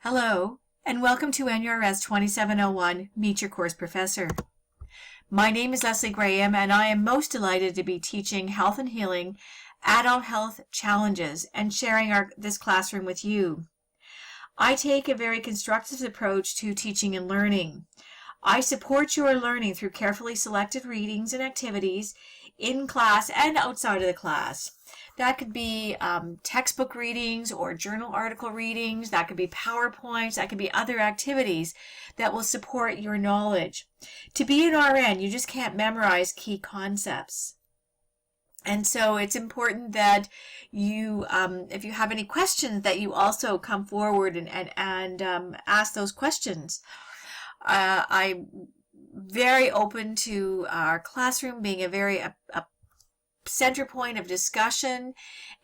Hello, and welcome to NURS 2701, Meet Your Course Professor. My name is Leslie Graham, and I am most delighted to be teaching Health and Healing, Adult Health Challenges, and sharing this classroom with you. I take a very constructive approach to teaching and learning. I support your learning through carefully selected readings and activities in class and outside of the class. That could be textbook readings or journal article readings. That could be PowerPoints. That could be other activities that will support your knowledge. To be an RN, you just can't memorize key concepts. And so it's important that you, if you have any questions, that you also come forward and ask those questions. I'm very open to our classroom being a center point of discussion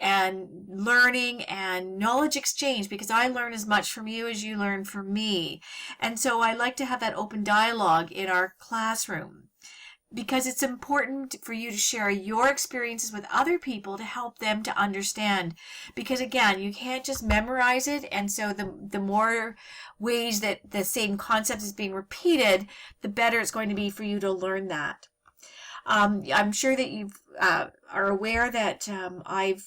and learning and knowledge exchange, because I learn as much from you as you learn from me. And so I like to have that open dialogue in our classroom, because it's important for you to share your experiences with other people to help them to understand. Because again, you can't just memorize it, and so the more ways that the same concept is being repeated, the better it's going to be for you to learn that. I'm sure that you are aware that I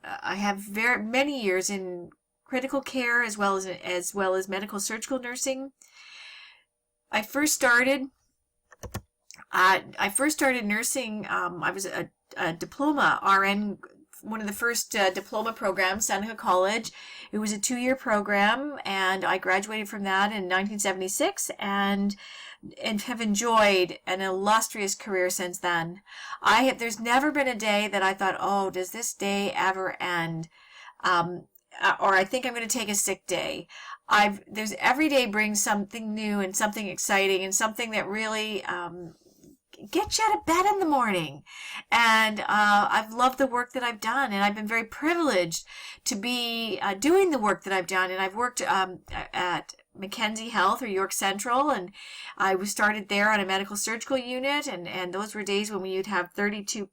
have very many years in critical care as well as medical surgical nursing. I first started nursing. I was a diploma RN, one of the first diploma programs, Seneca College. It was a 2-year program, and I graduated from that in 1976, and have enjoyed an illustrious career since then. There's never been a day that I thought, oh, does this day ever end? Or I think I'm going to take a sick day. Every day brings something new and something exciting and something that really get you out of bed in the morning. And I've loved the work that I've done, and I've been very privileged to be doing the work that I've done. And I've worked at Mackenzie Health or York Central, and I was started there on a medical surgical unit, and those were days when we'd have 32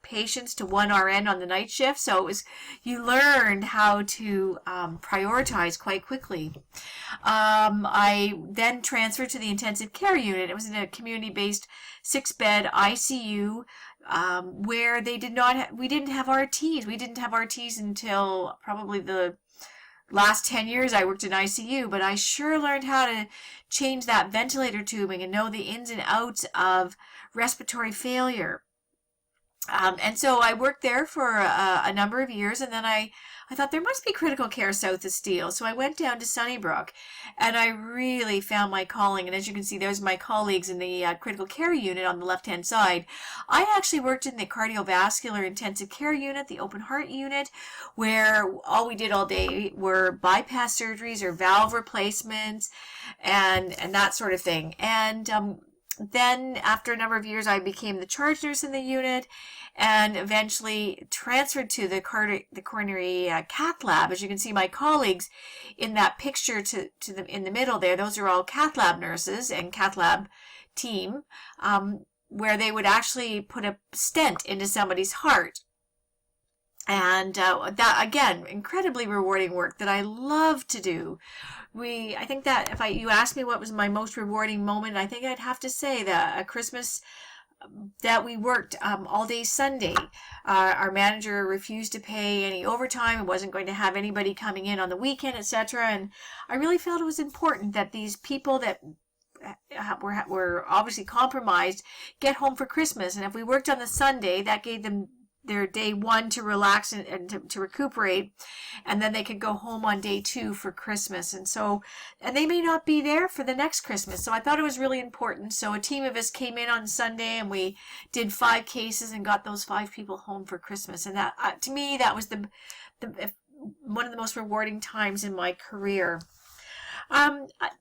patients to 1 RN on the night shift. So you learned how to prioritize quite quickly. I then transferred to the intensive care unit. It was in a community-based 6-bed ICU where we didn't have RTs. We didn't have RTs until probably the last 10 years I worked in ICU, but I sure learned how to change that ventilator tubing and know the ins and outs of respiratory failure. And so I worked there for a number of years, and then I thought there must be critical care south of Steele. So I went down to Sunnybrook, and I really found my calling. And as you can see, there's my colleagues in the critical care unit on the left-hand side. I actually worked in the cardiovascular intensive care unit, the open heart unit, where all we did all day were bypass surgeries or valve replacements and that sort of thing. And then after a number of years, I became the charge nurse in the unit and eventually transferred to the coronary cath lab. As you can see, my colleagues in that picture in the middle there, those are all cath lab nurses and cath lab team, where they would actually put a stent into somebody's heart. And that, again, incredibly rewarding work that I love to do. I think that if you asked me what was my most rewarding moment, I think I'd have to say that a Christmas that we worked all day Sunday. Our manager refused to pay any overtime and wasn't going to have anybody coming in on the weekend, etc. And I really felt it was important that these people that were obviously compromised get home for Christmas. And if we worked on the Sunday, that gave them their day 1 to relax and to recuperate, and then they could go home on day 2 for Christmas. And they may not be there for the next Christmas. So I thought it was really important. So a team of us came in on Sunday, and we did 5 cases and got those 5 people home for Christmas. And that, to me, that was one of the most rewarding times in my career.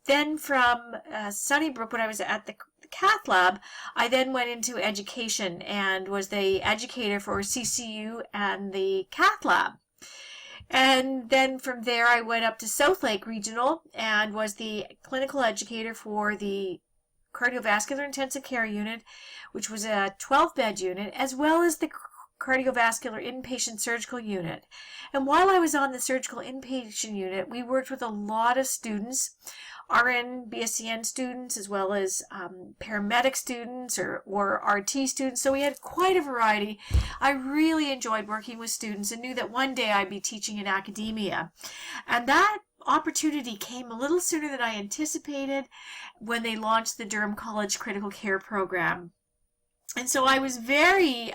Then from Sunnybrook, when I was at the cath lab, I then went into education and was the educator for CCU and the cath lab. And then from there, I went up to Southlake Regional and was the clinical educator for the cardiovascular intensive care unit, which was a 12-bed unit, as well as the cardiovascular inpatient surgical unit. And while I was on the surgical inpatient unit, we worked with a lot of students, RN, BSCN students, as well as paramedic students or RT students. So we had quite a variety. I really enjoyed working with students and knew that one day I'd be teaching in academia. And that opportunity came a little sooner than I anticipated when they launched the Durham College Critical Care Program. And so I was very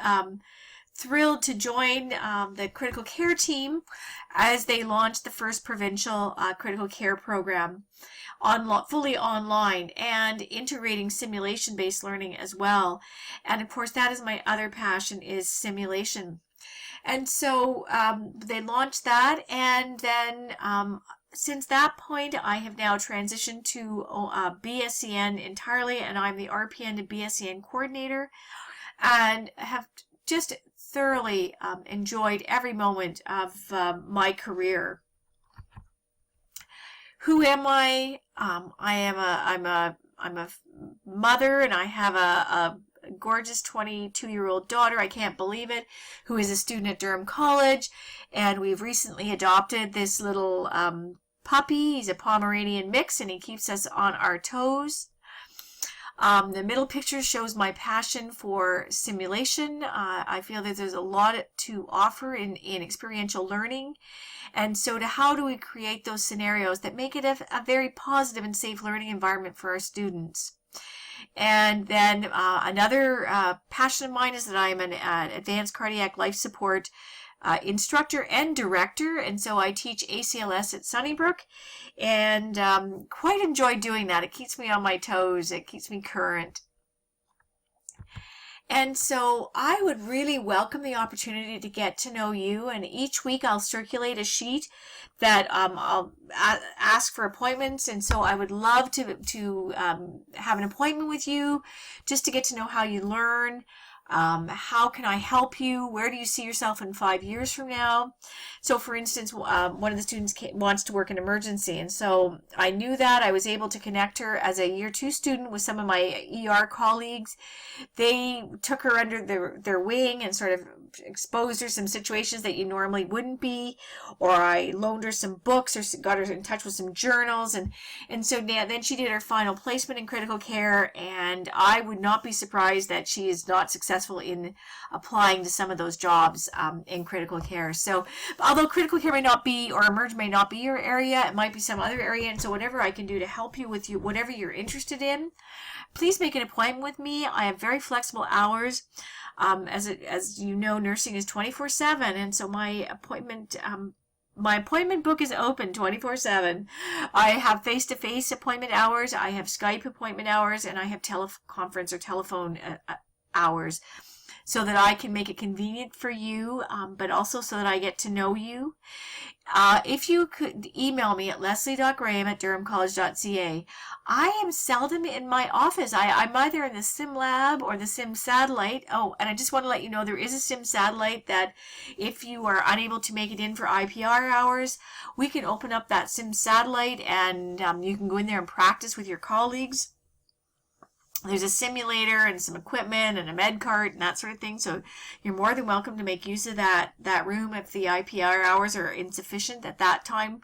thrilled to join the critical care team as they launched the first provincial critical care program fully online and integrating simulation-based learning as well. And of course, that is my other passion, is simulation. And so they launched that, and then since that point, I have now transitioned to BSCN entirely, and I'm the RPN to BSCN coordinator, and have just thoroughly enjoyed every moment of my career. Who am I? I'm a mother, and I have a gorgeous 22-year-old daughter, I can't believe it, who is a student at Durham College, and we've recently adopted this little puppy. He's a Pomeranian mix, and he keeps us on our toes. The middle picture shows my passion for simulation. I feel that there's a lot to offer in experiential learning. And so how do we create those scenarios that make it a very positive and safe learning environment for our students? And then another passion of mine is that I'm an advanced cardiac life support instructor and director, and so I teach ACLS at Sunnybrook, and quite enjoy doing that. It keeps me on my toes, it keeps me current. And so I would really welcome the opportunity to get to know you, and each week I'll circulate a sheet that I'll ask for appointments, and so I would love to have an appointment with you just to get to know how you learn. How can I help you? Where do you see yourself in 5 years from now? So for instance, one of the students wants to work in emergency, and so I knew that. I was able to connect her as a year 2 student with some of my ER colleagues. They took her under their wing and sort of exposed her some situations that you normally wouldn't be, or I loaned her some books or got her in touch with some journals, and so then she did her final placement in critical care, and I would not be surprised that she is not successful in applying to some of those jobs in critical care. So although critical care may not be, or emerge may not be your area, it might be some other area, and so whatever I can do to help you with whatever you're interested in, please make an appointment with me. I have very flexible hours. As you know, nursing is 24/7, and so my appointment book is open 24/7. I have face-to-face appointment hours, I have Skype appointment hours, and I have teleconference or telephone hours, so that I can make it convenient for you, but also so that I get to know you. If you could email me at leslie.graham@durhamcollege.ca. I am seldom in my office. I'm either in the sim lab or the sim satellite. Oh, and I just want to let you know there is a sim satellite that if you are unable to make it in for IPR hours, we can open up that sim satellite, and you can go in there and practice with your colleagues. There's a simulator and some equipment and a med cart and that sort of thing, so you're more than welcome to make use of that room if the IPR hours are insufficient at that time.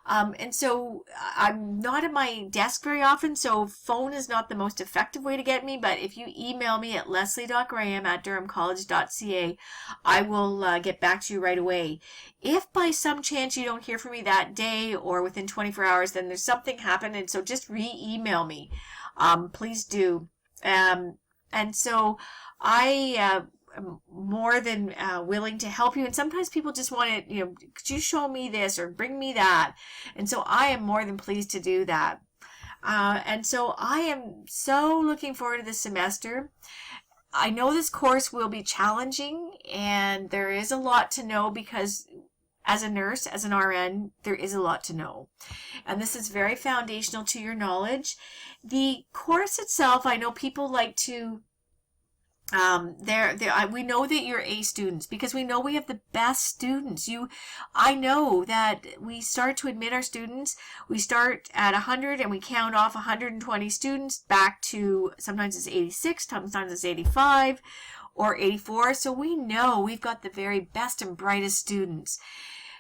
And so I'm not at my desk very often, so phone is not the most effective way to get me, but if you email me at leslie.graham@durhamcollege.ca, I will get back to you right away. If by some chance you don't hear from me that day or within 24 hours, then there's something happened, and so just re-email me. Please do. And so I am more than willing to help you. And sometimes people just want to, could you show me this or bring me that? And so I am more than pleased to do that. And so I am so looking forward to this semester. I know this course will be challenging, and there is a lot to know because as a nurse, as an RN, there is a lot to know. And this is very foundational to your knowledge. The course itself, I know people like to, we know that you're A students because we know we have the best students. I know that we start to admit our students. We start at 100 and we count off 120 students back to, sometimes it's 86, sometimes it's 85. or 84. So we know we've got the very best and brightest students.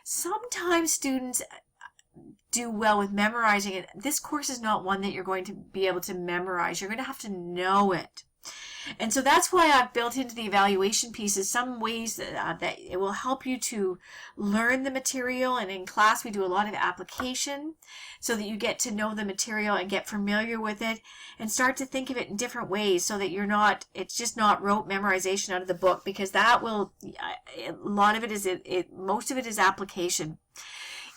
Sometimes students do well with memorizing it. This course is not one that you're going to be able to memorize. You're going to have to know it. And so that's why I've built into the evaluation pieces some ways that it will help you to learn the material. And in class, we do a lot of application so that you get to know the material and get familiar with it and start to think of it in different ways so that it's just not rote memorization out of the book, because that will, a lot of it is, most of it is application.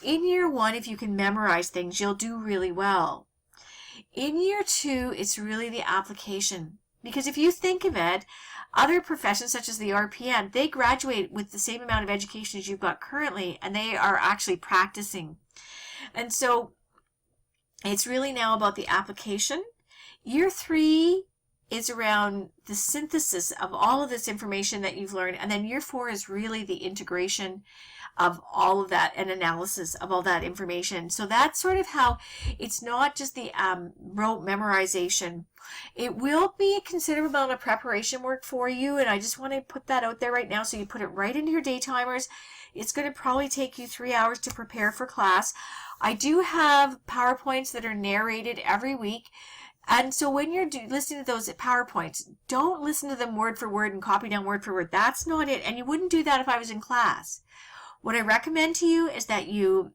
In year 1, if you can memorize things, you'll do really well. In year 2, it's really the application. Because if you think of it, other professions such as the RPN, they graduate with the same amount of education as you've got currently, and they are actually practicing. And so it's really now about the application. Year 3 is around the synthesis of all of this information that you've learned. And then year 4 is really the integration of all of that and analysis of all that information. So that's sort of how it's not just the rote memorization. It will be a considerable amount of preparation work for you, and I just want to put that out there right now so you put it right into your day timers. It's going to probably take you 3 hours to prepare for class. I do have PowerPoints that are narrated every week. And so when you're listening to those PowerPoints, don't listen to them word for word and copy down word for word. That's not it. And you wouldn't do that if I was in class. What I recommend to you is that you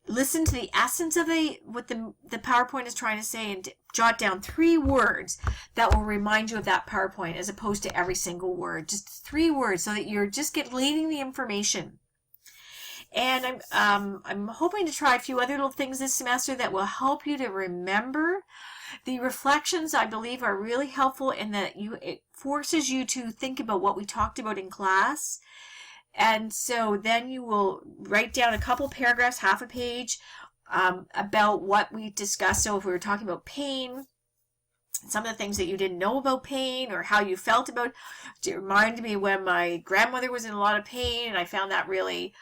listen to the essence of what the PowerPoint is trying to say and jot down 3 words that will remind you of that PowerPoint as opposed to every single word. Just 3 words so that you're just gleaning the information. And I'm hoping to try a few other little things this semester that will help you to remember. The reflections, I believe, are really helpful in that it forces you to think about what we talked about in class. And so then you will write down a couple paragraphs, half a page, about what we discussed. So if we were talking about pain, some of the things that you didn't know about pain or how you felt about it. It reminded me when my grandmother was in a lot of pain, and I found that really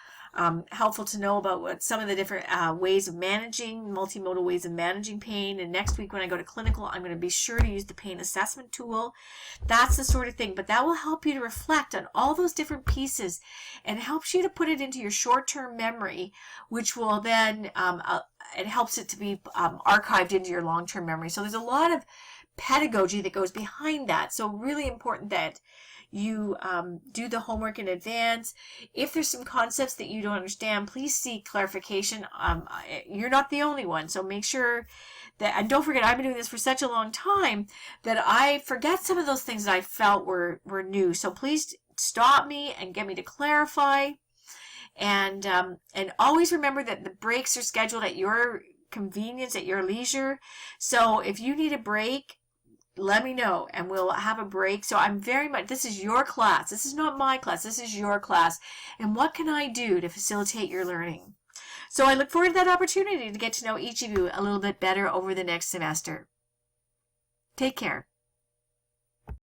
helpful to know about what some of the different ways of managing, multimodal ways of managing pain. And next week when I go to clinical, I'm going to be sure to use the pain assessment tool. That's the sort of thing. But that will help you to reflect on all those different pieces and helps you to put it into your short-term memory, which will then, it helps it to be archived into your long-term memory. So there's a lot of pedagogy that goes behind that. So really important that you do the homework in advance. If there's some concepts that you don't understand, please seek clarification. You're not the only one, so make sure that, and don't forget, I've been doing this for such a long time that I forget some of those things that I felt were new. So please stop me and get me to clarify. And always remember that the breaks are scheduled at your convenience, at your leisure. So if you need a break, let me know and we'll have a break. So I'm very much, this is your class. This is not my class. This is your class. And what can I do to facilitate your learning? So I look forward to that opportunity to get to know each of you a little bit better over the next semester. Take care.